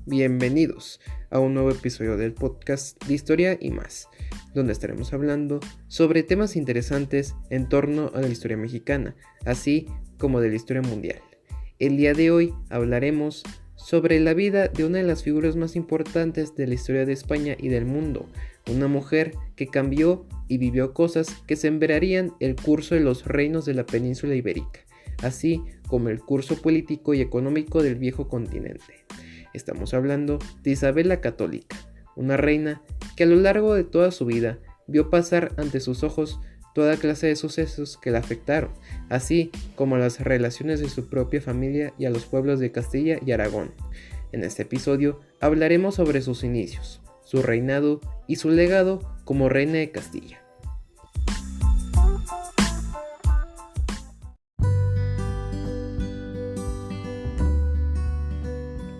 bienvenidos a un nuevo episodio del podcast de Historia y más, donde estaremos hablando sobre temas interesantes en torno a la historia mexicana, así como de la historia mundial. El día de hoy hablaremos sobre la vida de una de las figuras más importantes de la historia de España y del mundo, una mujer que cambió y vivió cosas que sembrarían el curso de los reinos de la península ibérica, así como el curso político y económico del viejo continente. Estamos hablando de Isabel la Católica, una reina que a lo largo de toda su vida vio pasar ante sus ojos toda clase de sucesos que la afectaron, así como las relaciones de su propia familia y a los pueblos de Castilla y Aragón. En este episodio hablaremos sobre sus inicios, su reinado y su legado como reina de Castilla.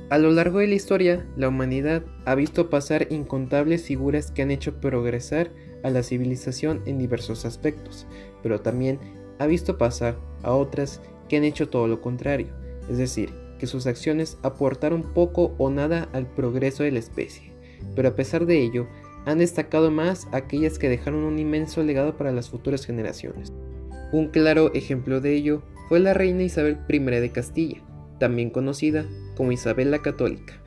A lo largo de la historia, la humanidad ha visto pasar incontables figuras que han hecho progresar a la civilización en diversos aspectos, pero también ha visto pasar a otras que han hecho todo lo contrario, es decir, que sus acciones aportaron poco o nada al progreso de la especie, pero a pesar de ello, han destacado más aquellas que dejaron un inmenso legado para las futuras generaciones. Un claro ejemplo de ello fue la reina Isabel I de Castilla, también conocida como Isabel la Católica.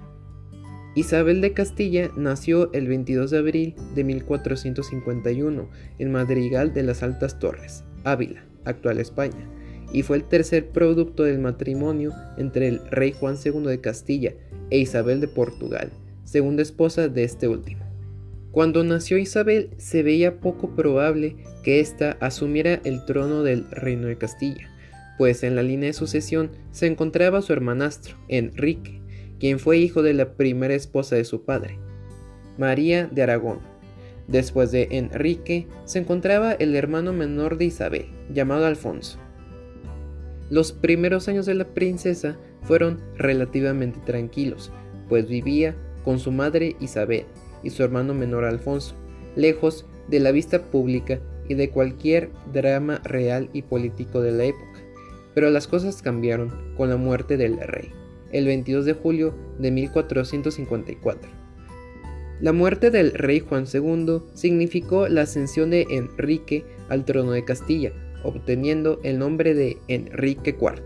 Isabel de Castilla nació el 22 de abril de 1451 en Madrigal de las Altas Torres, Ávila, actual España, y fue el tercer producto del matrimonio entre el rey Juan II de Castilla e Isabel de Portugal, segunda esposa de este último. Cuando nació Isabel, se veía poco probable que ésta asumiera el trono del reino de Castilla, pues en la línea de sucesión se encontraba su hermanastro, Enrique, quien fue hijo de la primera esposa de su padre, María de Aragón. Después de Enrique se encontraba el hermano menor de Isabel, llamado Alfonso. Los primeros años de la princesa fueron relativamente tranquilos, pues vivía con su madre Isabel y su hermano menor Alfonso, lejos de la vista pública y de cualquier drama real y político de la época. Pero las cosas cambiaron con la muerte del rey, el 22 de julio de 1454. La muerte del rey Juan II significó la ascensión de Enrique al trono de Castilla, obteniendo el nombre de Enrique IV.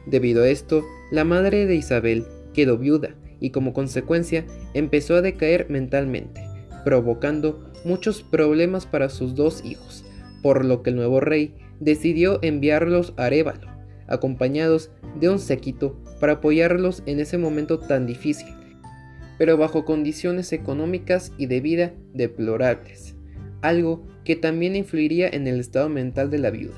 Debido a esto, la madre de Isabel quedó viuda y como consecuencia empezó a decaer mentalmente, provocando muchos problemas para sus dos hijos, por lo que el nuevo rey decidió enviarlos a Arévalo, acompañados de un séquito para apoyarlos en ese momento tan difícil, pero bajo condiciones económicas y de vida deplorables, algo que también influiría en el estado mental de la viuda.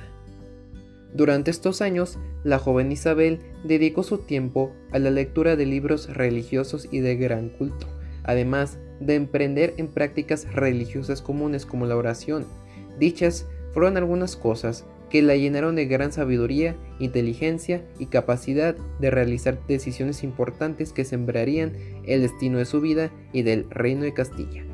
Durante estos años, la joven Isabel dedicó su tiempo a la lectura de libros religiosos y de gran culto, además de emprender en prácticas religiosas comunes como la oración. Dichas fueron algunas cosas que la llenaron de gran sabiduría, inteligencia y capacidad de realizar decisiones importantes que sembrarían el destino de su vida y del reino de Castilla.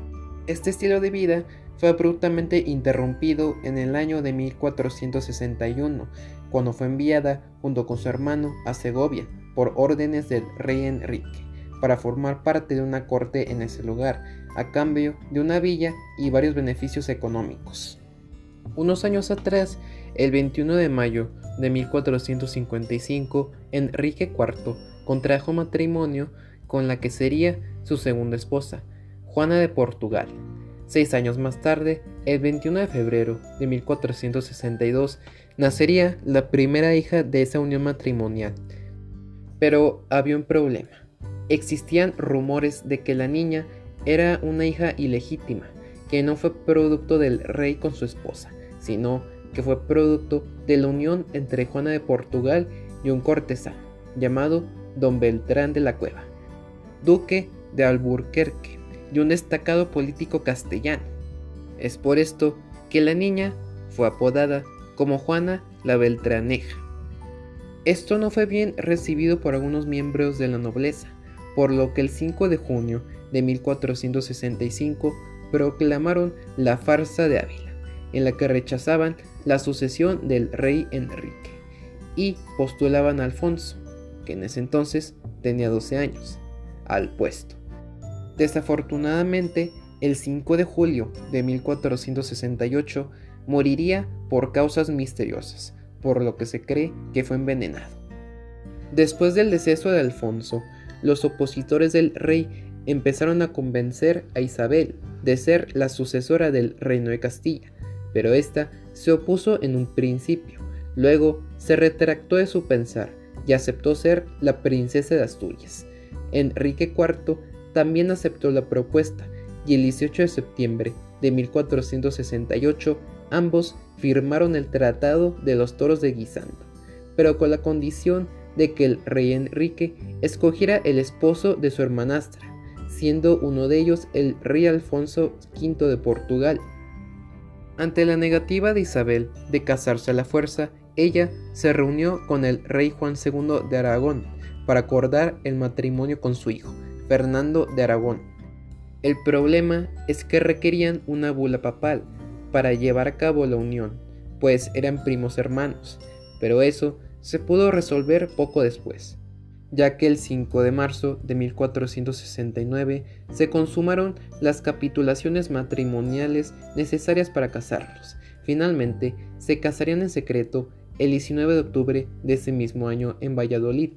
Este estilo de vida fue abruptamente interrumpido en el año de 1461, cuando fue enviada junto con su hermano a Segovia por órdenes del rey Enrique, para formar parte de una corte en ese lugar, a cambio de una villa y varios beneficios económicos. Unos años atrás, el 21 de mayo de 1455, Enrique IV contrajo matrimonio con la que sería su segunda esposa, Juana de Portugal. 6 años más tarde, el 21 de febrero de 1462, nacería la primera hija de esa unión matrimonial. Pero había un problema. Existían rumores de que la niña era una hija ilegítima, que no fue producto del rey con su esposa, sino que fue producto de la unión entre Juana de Portugal y un cortesano llamado Don Beltrán de la Cueva, duque de Alburquerque y un destacado político castellano. Es por esto que la niña fue apodada como Juana la Beltraneja. Esto no fue bien recibido por algunos miembros de la nobleza, por lo que el 5 de junio de 1465 proclamaron la farsa de Ávila, en la que rechazaban la sucesión del rey Enrique y postulaban a Alfonso, que en ese entonces tenía 12 años. al puesto. Desafortunadamente, el 5 de julio de 1468 moriría por causas misteriosas, por lo que se cree que fue envenenado. Después del deceso de Alfonso, los opositores del rey empezaron a convencer a Isabel de ser la sucesora del reino de Castilla, pero ésta se opuso en un principio. Luego se retractó de su pensar y aceptó ser la princesa de Asturias. Enrique IV también aceptó la propuesta y el 18 de septiembre de 1468 ambos firmaron el Tratado de los Toros de Guisando, pero con la condición de que el rey Enrique escogiera el esposo de su hermanastra, siendo uno de ellos el rey Alfonso V de Portugal. Ante la negativa de Isabel de casarse a la fuerza, ella se reunió con el rey Juan II de Aragón para acordar el matrimonio con su hijo, Fernando de Aragón. El problema es que requerían una bula papal para llevar a cabo la unión, pues eran primos hermanos, pero eso se pudo resolver poco después, ya que el 5 de marzo de 1469 se consumaron las capitulaciones matrimoniales necesarias para casarlos. Finalmente, se casarían en secreto el 19 de octubre de ese mismo año en Valladolid.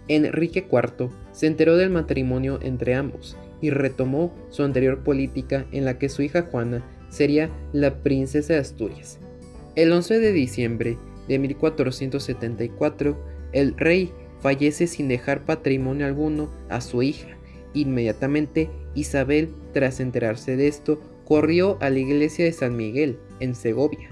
Enrique IV se enteró del matrimonio entre ambos y retomó su anterior política en la que su hija Juana sería la princesa de Asturias. El 11 de diciembre de 1474, el rey fallece sin dejar patrimonio alguno a su hija. Inmediatamente, Isabel, tras enterarse de esto, corrió a la iglesia de San Miguel, en Segovia,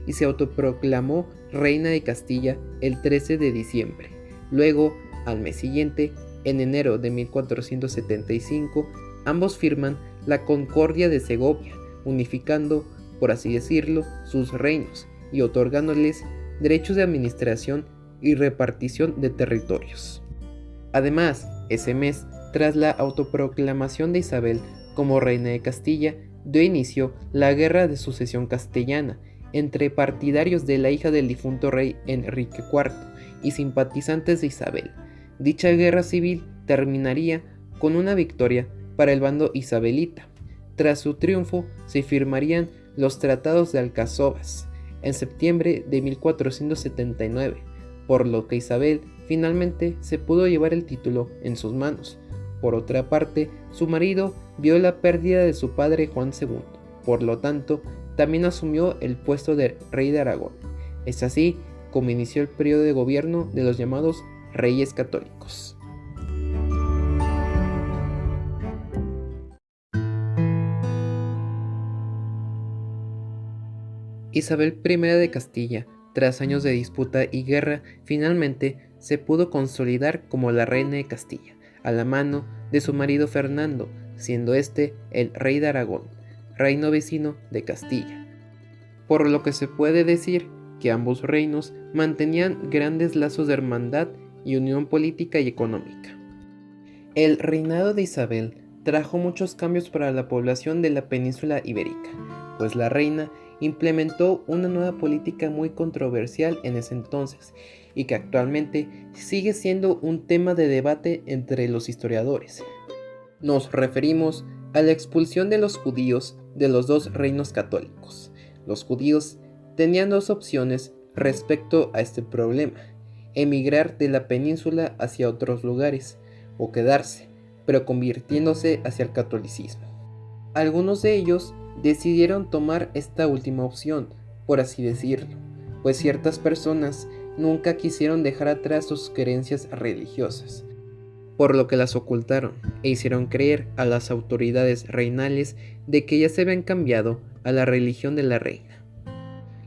y se autoproclamó reina de Castilla el 13 de diciembre. Luego, al mes siguiente, en enero de 1475, ambos firman la Concordia de Segovia, unificando, por así decirlo, sus reinos y otorgándoles derechos de administración y repartición de territorios. Además, ese mes, tras la autoproclamación de Isabel como reina de Castilla, dio inicio la Guerra de Sucesión Castellana entre partidarios de la hija del difunto rey Enrique IV y simpatizantes de Isabel. Dicha guerra civil terminaría con una victoria para el bando isabelita. Tras su triunfo se firmarían los tratados de Alcazovas en septiembre de 1479, por lo que Isabel finalmente se pudo llevar el título en sus manos. Por otra parte, su marido vio la pérdida de su padre Juan II, por lo tanto, también asumió el puesto de rey de Aragón. Es así como inició el periodo de gobierno de los llamados Reyes Católicos. Isabel I de Castilla, tras años de disputa y guerra, finalmente se pudo consolidar como la reina de Castilla, a la mano de su marido Fernando, siendo este el rey de Aragón, reino vecino de Castilla. Por lo que se puede decir que ambos reinos mantenían grandes lazos de hermandad y unión política y económica. El reinado de Isabel trajo muchos cambios para la población de la península ibérica, pues la reina implementó una nueva política muy controversial en ese entonces y que actualmente sigue siendo un tema de debate entre los historiadores. Nos referimos a la expulsión de los judíos de los dos reinos católicos. Los judíos tenían dos opciones respecto a este problema: emigrar de la península hacia otros lugares o quedarse, pero convirtiéndose hacia el catolicismo. Algunos de ellos decidieron tomar esta última opción, por así decirlo, pues ciertas personas nunca quisieron dejar atrás sus creencias religiosas, por lo que las ocultaron e hicieron creer a las autoridades reinales de que ya se habían cambiado a la religión de la reina.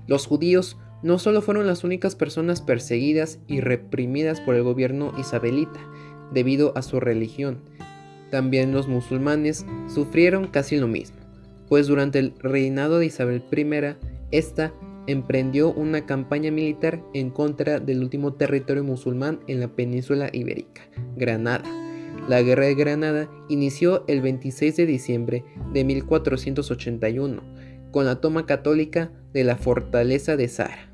Los judíos no solo fueron las únicas personas perseguidas y reprimidas por el gobierno isabelita debido a su religión, también los musulmanes sufrieron casi lo mismo, pues durante el reinado de Isabel I, esta emprendió una campaña militar en contra del último territorio musulmán en la península ibérica, Granada. La Guerra de Granada inició el 26 de diciembre de 1481, con la toma católica de la fortaleza de Zara.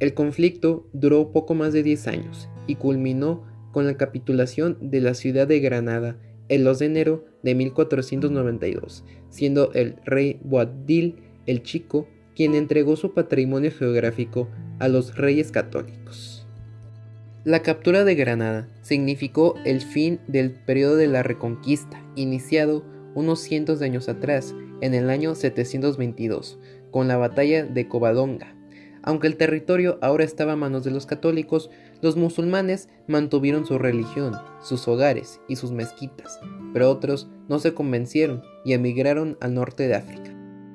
El conflicto duró poco más de 10 años y culminó con la capitulación de la ciudad de Granada el 2 de enero de 1492, siendo el rey Boabdil el Chico quien entregó su patrimonio geográfico a los reyes católicos. La captura de Granada significó el fin del periodo de la Reconquista, iniciado unos cientos de años atrás, en el año 722, con la batalla de Covadonga. Aunque el territorio ahora estaba a manos de los católicos, los musulmanes mantuvieron su religión, sus hogares y sus mezquitas, pero otros no se convencieron y emigraron al norte de África.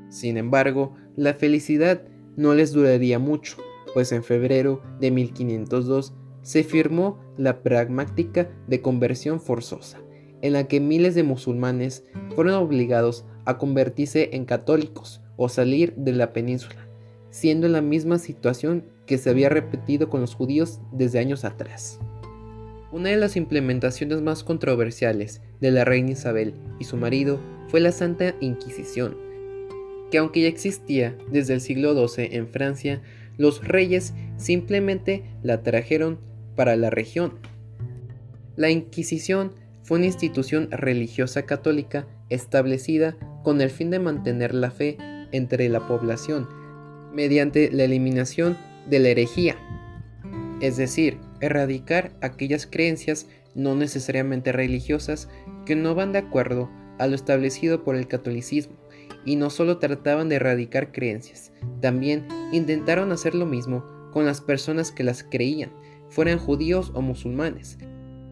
Sin embargo, la felicidad no les duraría mucho, pues en febrero de 1502 se firmó la pragmática de conversión forzosa, en la que miles de musulmanes fueron obligados a convertirse en católicos o salir de la península, siendo la misma situación que se había repetido con los judíos desde años atrás. Una de las implementaciones más controversiales de la reina Isabel y su marido fue la Santa Inquisición, que aunque ya existía desde el siglo XII en Francia, los reyes simplemente la trajeron para la región. La Inquisición fue una institución religiosa católica establecida con el fin de mantener la fe entre la población, mediante la eliminación de la herejía, es decir, erradicar aquellas creencias no necesariamente religiosas que no van de acuerdo a lo establecido por el catolicismo. Y no solo trataban de erradicar creencias, también intentaron hacer lo mismo con las personas que las creían, fueran judíos o musulmanes,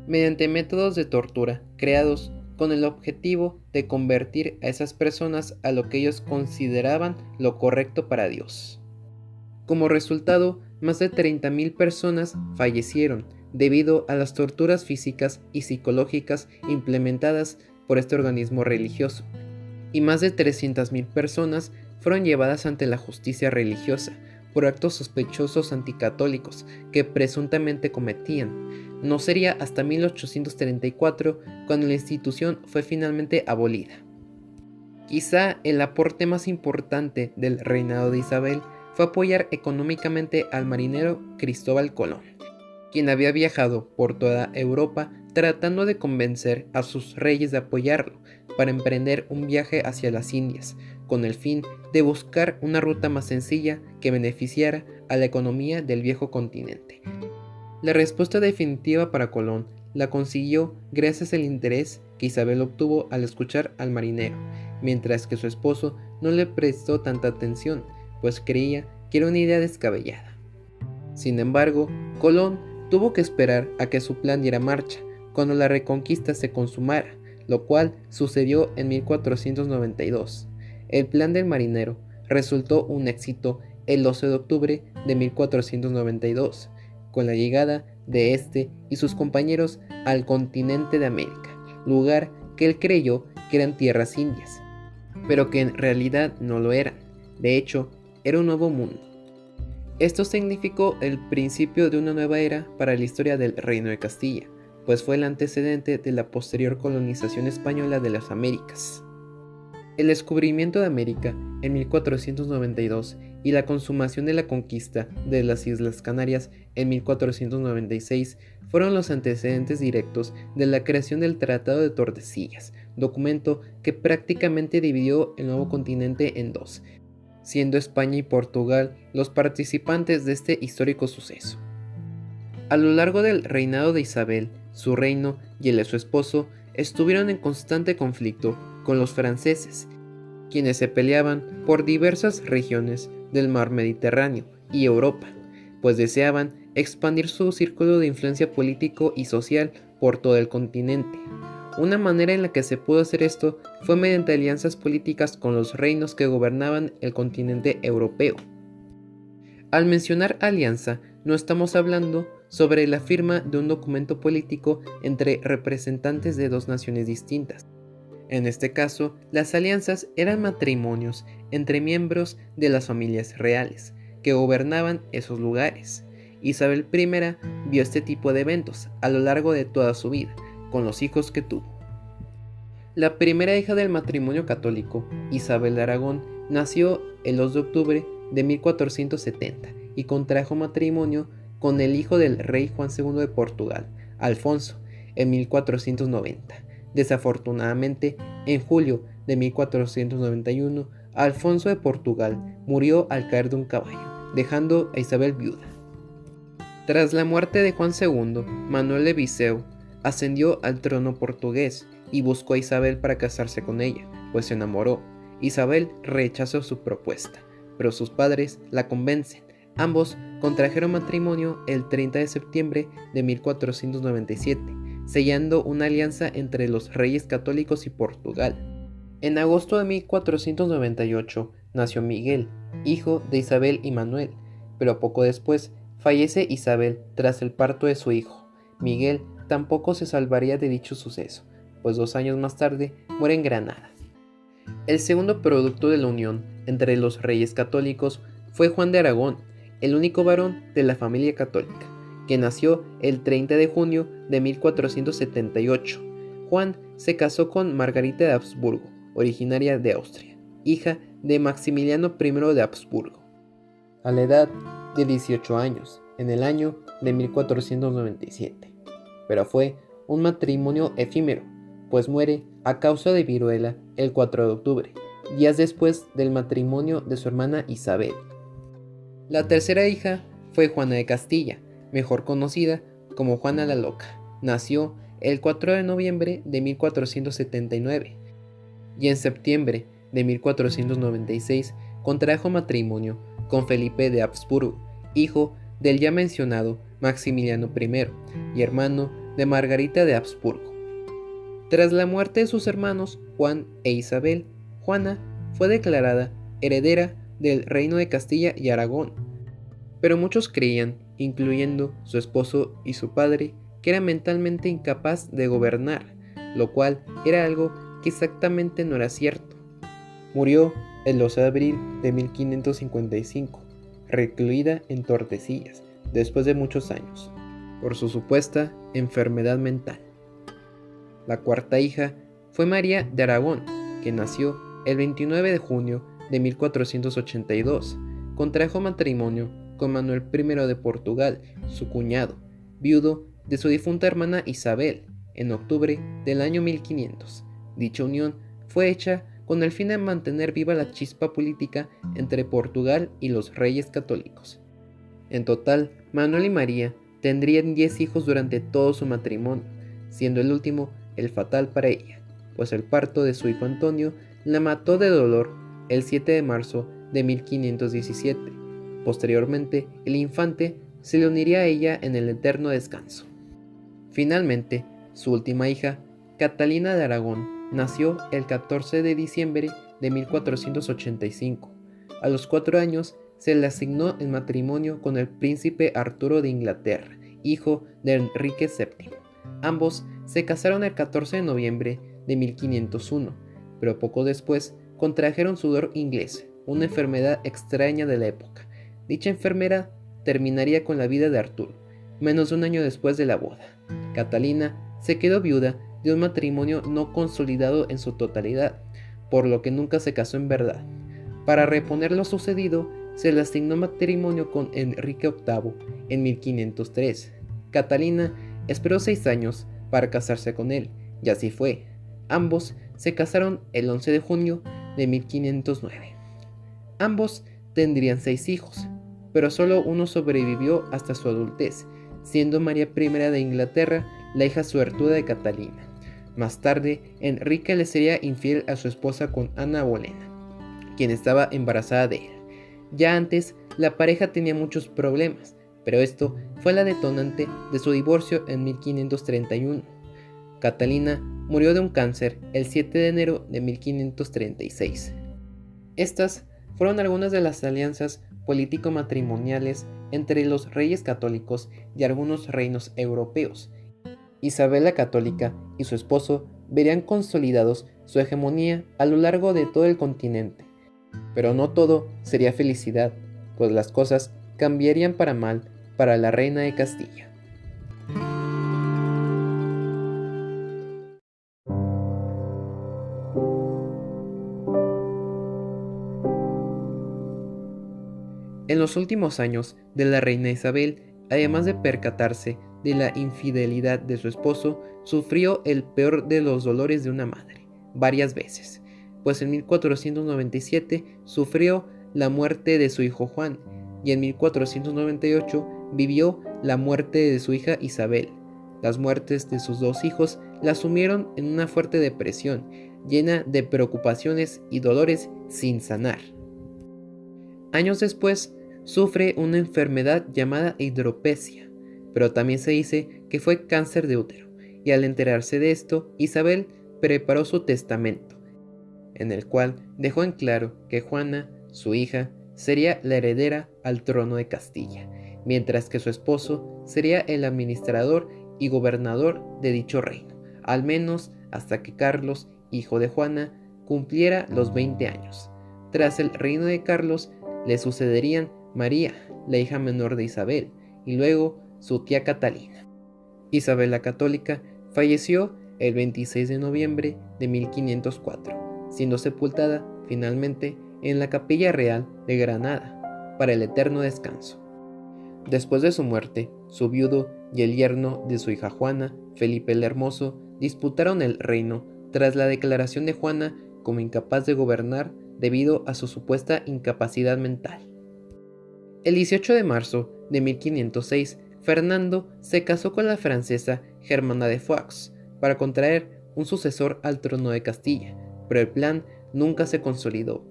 mediante métodos de tortura creados con el objetivo de convertir a esas personas a lo que ellos consideraban lo correcto para Dios. Como resultado, más de 30.000 personas fallecieron debido a las torturas físicas y psicológicas implementadas por este organismo religioso, y más de 300.000 personas fueron llevadas ante la justicia religiosa por actos sospechosos anticatólicos que presuntamente cometían. No sería hasta 1834 cuando la institución fue finalmente abolida. Quizá el aporte más importante del reinado de Isabel fue apoyar económicamente al marinero Cristóbal Colón, quien había viajado por toda Europa tratando de convencer a sus reyes de apoyarlo para emprender un viaje hacia las Indias, con el fin de buscar una ruta más sencilla que beneficiara a la economía del viejo continente. La respuesta definitiva para Colón la consiguió gracias al interés que Isabel obtuvo al escuchar al marinero, mientras que su esposo no le prestó tanta atención, pues creía que era una idea descabellada. Sin embargo, Colón tuvo que esperar a que su plan diera marcha cuando la reconquista se consumara, lo cual sucedió en 1492. El plan del marinero resultó un éxito el 12 de octubre de 1492, con la llegada de este y sus compañeros al continente de América, lugar que él creyó que eran tierras indias, pero que en realidad no lo eran. De hecho, era un nuevo mundo. Esto significó el principio de una nueva era para la historia del Reino de Castilla, pues fue el antecedente de la posterior colonización española de las Américas. El descubrimiento de América en 1492 y la consumación de la conquista de las Islas Canarias en 1496 fueron los antecedentes directos de la creación del Tratado de Tordesillas, documento que prácticamente dividió el nuevo continente en dos, siendo España y Portugal los participantes de este histórico suceso. A lo largo del reinado de Isabel, su reino y el de su esposo estuvieron en constante conflicto con los franceses, quienes se peleaban por diversas regiones del mar Mediterráneo y Europa, pues deseaban expandir su círculo de influencia político y social por todo el continente. Una manera en la que se pudo hacer esto fue mediante alianzas políticas con los reinos que gobernaban el continente europeo. Al mencionar alianza, no estamos hablando sobre la firma de un documento político entre representantes de dos naciones distintas. En este caso, las alianzas eran matrimonios entre miembros de las familias reales que gobernaban esos lugares. Isabel I vio este tipo de eventos a lo largo de toda su vida, con los hijos que tuvo. La primera hija del matrimonio católico, Isabel de Aragón, nació el 2 de octubre de 1470 y contrajo matrimonio con el hijo del rey Juan II de Portugal, Alfonso, en 1490. Desafortunadamente, en julio de 1491, Alfonso de Portugal murió al caer de un caballo, dejando a Isabel viuda. Tras la muerte de Juan II, Manuel de Viseu ascendió al trono portugués y buscó a Isabel para casarse con ella, pues se enamoró. Isabel rechazó su propuesta, pero sus padres la convencen. Ambos contrajeron matrimonio el 30 de septiembre de 1497, sellando una alianza entre los reyes católicos y Portugal. En agosto de 1498 nació Miguel, hijo de Isabel y Manuel, pero poco después fallece Isabel tras el parto de su hijo. Miguel tampoco se salvaría de dicho suceso, pues 2 años más tarde muere en Granada. El segundo producto de la unión entre los reyes católicos fue Juan de Aragón, el único varón de la familia católica, que nació el 30 de junio de 1478. Juan se casó con Margarita de Habsburgo, originaria de Austria, hija de Maximiliano I de Habsburgo, a la edad de 18 años, en el año de 1497. Pero fue un matrimonio efímero, pues muere a causa de viruela el 4 de octubre, días después del matrimonio de su hermana Isabel. La tercera hija fue Juana de Castilla, mejor conocida como Juana la Loca. Nació el 4 de noviembre de 1479 y en septiembre de 1496 contrajo matrimonio con Felipe de Habsburgo, hijo del ya mencionado Maximiliano I y hermano de Margarita de Habsburgo. Tras la muerte de sus hermanos Juan e Isabel, Juana fue declarada heredera del reino de Castilla y Aragón, pero muchos creían, incluyendo su esposo y su padre, que era mentalmente incapaz de gobernar, lo cual era algo que exactamente no era cierto. Murió el 12 de abril de 1555, recluida en Tordesillas, después de muchos años, por su supuesta enfermedad mental. La cuarta hija fue María de Aragón, que nació el 29 de junio de 1482. Contrajo matrimonio con Manuel I de Portugal, su cuñado, viudo de su difunta hermana Isabel, en octubre del año 1500. Dicha unión fue hecha con el fin de mantener viva la chispa política entre Portugal y los reyes católicos. En total, Manuel y María tendrían 10 hijos durante todo su matrimonio, siendo el último el fatal para ella, pues el parto de su hijo Antonio la mató de dolor el 7 de marzo de 1517. Posteriormente, el infante se le uniría a ella en el eterno descanso. Finalmente, su última hija, Catalina de Aragón, nació el 14 de diciembre de 1485. A los 4 años se le asignó el matrimonio con el príncipe Arturo de Inglaterra, hijo de Enrique VII. Ambos se casaron el 14 de noviembre de 1501, pero poco después contrajeron sudor inglés, una enfermedad extraña de la época. Dicha enfermedad terminaría con la vida de Arturo, menos de un año después de la boda. Catalina se quedó viuda de un matrimonio no consolidado en su totalidad, por lo que nunca se casó en verdad. Para reponer lo sucedido, se le asignó matrimonio con Enrique VIII en 1503. Catalina esperó 6 años para casarse con él, y así fue. Ambos se casaron el 11 de junio de 1509. Ambos tendrían 6 hijos, pero solo uno sobrevivió hasta su adultez, siendo María I de Inglaterra la hija suertuda de Catalina. Más tarde, Enrique le sería infiel a su esposa con Ana Bolena, quien estaba embarazada de él. Ya antes, la pareja tenía muchos problemas, pero esto fue la detonante de su divorcio en 1531. Catalina murió de un cáncer el 7 de enero de 1536. Estas fueron algunas de las alianzas político-matrimoniales entre los reyes católicos y algunos reinos europeos. Isabel la Católica y su esposo verían consolidados su hegemonía a lo largo de todo el continente. Pero no todo sería felicidad, pues las cosas cambiarían para mal para la reina de Castilla. En los últimos años de la reina Isabel, además de percatarse de la infidelidad de su esposo, sufrió el peor de los dolores de una madre, varias veces, pues en 1497 sufrió la muerte de su hijo Juan y en 1498 vivió la muerte de su hija Isabel. Las muertes de sus dos hijos la sumieron en una fuerte depresión, llena de preocupaciones y dolores sin sanar. Años después, sufre una enfermedad llamada hidropesia, pero también se dice que fue cáncer de útero, y al enterarse de esto, Isabel preparó su testamento, en el cual dejó en claro que Juana, su hija, sería la heredera al trono de Castilla, mientras que su esposo sería el administrador y gobernador de dicho reino, al menos hasta que Carlos, hijo de Juana, cumpliera los 20 años. Tras el reino de Carlos, le sucederían María, la hija menor de Isabel, y luego su tía Catalina. Isabel la Católica falleció el 26 de noviembre de 1504, siendo sepultada finalmente en la Capilla Real de Granada para el eterno descanso. Después de su muerte, su viudo y el yerno de su hija Juana, Felipe el Hermoso, disputaron el reino tras la declaración de Juana como incapaz de gobernar debido a su supuesta incapacidad mental. El 18 de marzo de 1506, Fernando se casó con la francesa Germana de Foix para contraer un sucesor al trono de Castilla, pero el plan nunca se consolidó.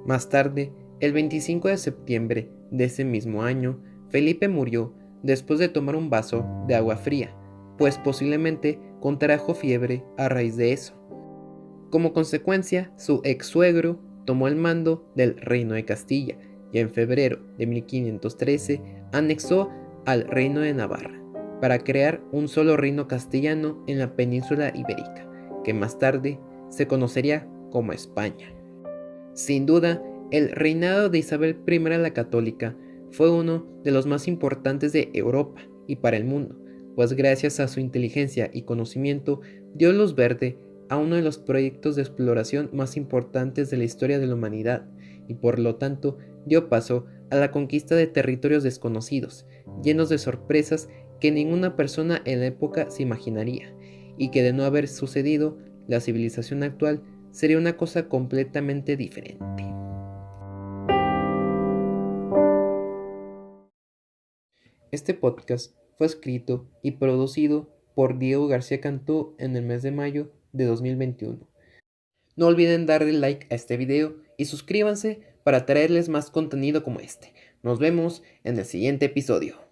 Más tarde, el 25 de septiembre de ese mismo año, Felipe murió después de tomar un vaso de agua fría, pues posiblemente contrajo fiebre a raíz de eso. Como consecuencia, su ex-suegro tomó el mando del reino de Castilla y en febrero de 1513 anexó al reino de Navarra para crear un solo reino castellano en la península ibérica, que más tarde se conocería como España. Sin duda, el reinado de Isabel I la Católica fue uno de los más importantes de Europa y para el mundo, pues gracias a su inteligencia y conocimiento dio luz verde a uno de los proyectos de exploración más importantes de la historia de la humanidad y por lo tanto dio paso a la conquista de territorios desconocidos, llenos de sorpresas que ninguna persona en la época se imaginaría, y que de no haber sucedido, la civilización actual sería una cosa completamente diferente. Este podcast fue escrito y producido por Diego García Cantú en el mes de mayo de 2021. No olviden darle like a este video y suscríbanse para traerles más contenido como este. Nos vemos en el siguiente episodio.